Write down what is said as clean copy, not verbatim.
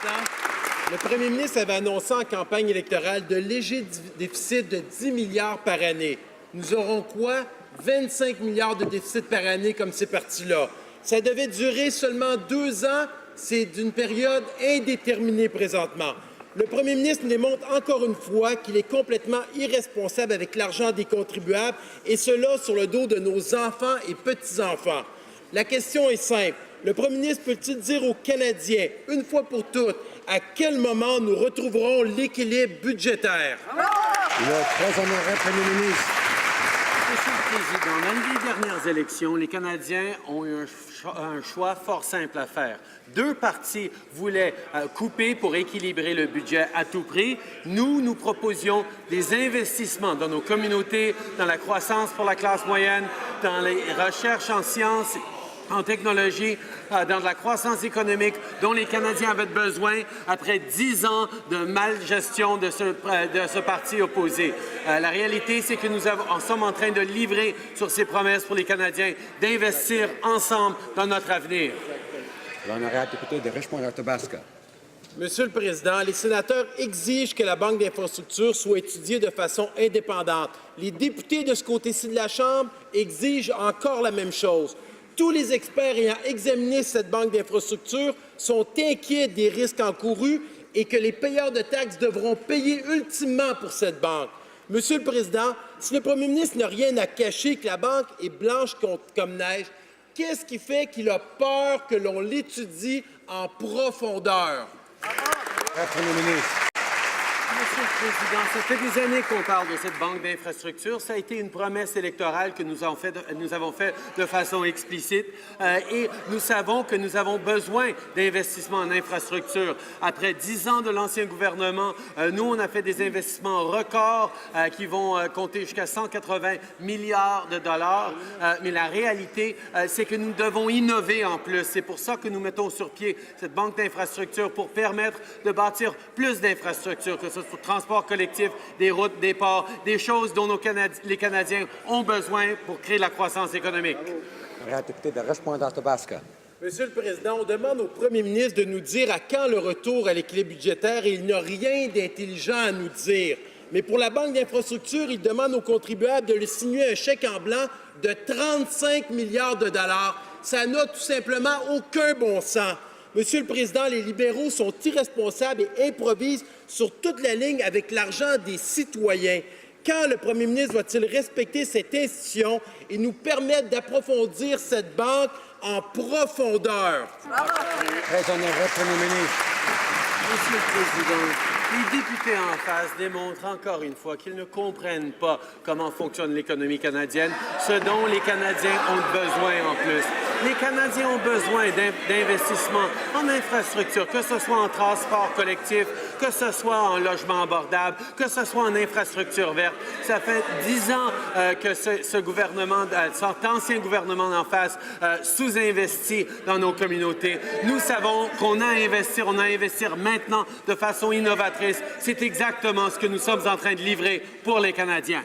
Président. Le premier ministre avait annoncé en campagne électorale de légers déficits de 10 milliards par année. Nous aurons quoi? 25 milliards de déficit par année comme c'est parti-là. Ça devait durer seulement 2 ans. C'est d'une période indéterminée présentement. Le premier ministre nous démontre encore une fois qu'il est complètement irresponsable avec l'argent des contribuables, et cela sur le dos de nos enfants et petits-enfants. La question est simple. Le premier ministre peut-il dire aux Canadiens, une fois pour toutes, à quel moment nous retrouverons l'équilibre budgétaire? Le très honorable premier ministre. Monsieur le Président, dans les dernières élections, les Canadiens ont eu un choix fort simple à faire. 2 partis voulaient couper pour équilibrer le budget à tout prix. Nous proposions des investissements dans nos communautés, dans la croissance pour la classe moyenne, dans les recherches en sciences, en technologie, dans de la croissance économique dont les Canadiens avaient besoin après 10 ans de malgestion de ce parti opposé. La réalité, c'est que nous sommes en train de livrer sur ces promesses pour les Canadiens, d'investir ensemble dans notre avenir. L'honorable député de Richmond-Athabasca. Monsieur le Président, les sénateurs exigent que la Banque d'infrastructure soit étudiée de façon indépendante. Les députés de ce côté-ci de la Chambre exigent encore la même chose. Tous les experts ayant examiné cette banque d'infrastructures sont inquiets des risques encourus et que les payeurs de taxes devront payer ultimement pour cette banque. Monsieur le Président, si le premier ministre n'a rien à cacher, que la banque est blanche comme neige, qu'est-ce qui fait qu'il a peur que l'on l'étudie en profondeur? Premier ministre. Monsieur le Président, ça fait des années qu'on parle de cette banque d'infrastructure. Ça a été une promesse électorale que nous avons fait de façon explicite et nous savons que nous avons besoin d'investissements en infrastructure. Après 10 ans de l'ancien gouvernement, nous, on a fait des investissements records qui vont compter jusqu'à 180 milliards de dollars. Mais la réalité, c'est que nous devons innover en plus. C'est pour ça que nous mettons sur pied cette banque d'infrastructure pour permettre de bâtir plus d'infrastructures, que ce soit transport collectif, des routes, des ports, des choses dont les Canadiens ont besoin pour créer la croissance économique. L'honorable député de Richmond-Athabasca. Monsieur le Président, on demande au premier ministre de nous dire à quand le retour à l'équilibre budgétaire et il n'a rien d'intelligent à nous dire. Mais pour la Banque d'infrastructure, il demande aux contribuables de lui signer un chèque en blanc de 35 milliards de dollars. Ça n'a tout simplement aucun bon sens. Monsieur le Président, les libéraux sont irresponsables et improvisent sur toute la ligne avec l'argent des citoyens. Quand le premier ministre va-t-il respecter cette institution et nous permettre d'approfondir cette banque en profondeur? Très honorable premier ministre. Monsieur le Président, les députés en face démontrent encore une fois qu'ils ne comprennent pas comment fonctionne l'économie canadienne, ce dont les Canadiens ont besoin en plus. Les Canadiens ont besoin d'investissements en infrastructure, que ce soit en transport collectif, que ce soit en logement abordable, que ce soit en infrastructure verte. Ça fait 10 ans que ce gouvernement, cet ancien gouvernement en face, sous-investit dans nos communautés. Nous savons qu'on a à investir, on a à investir maintenant de façon innovatrice. C'est exactement ce que nous sommes en train de livrer pour les Canadiens.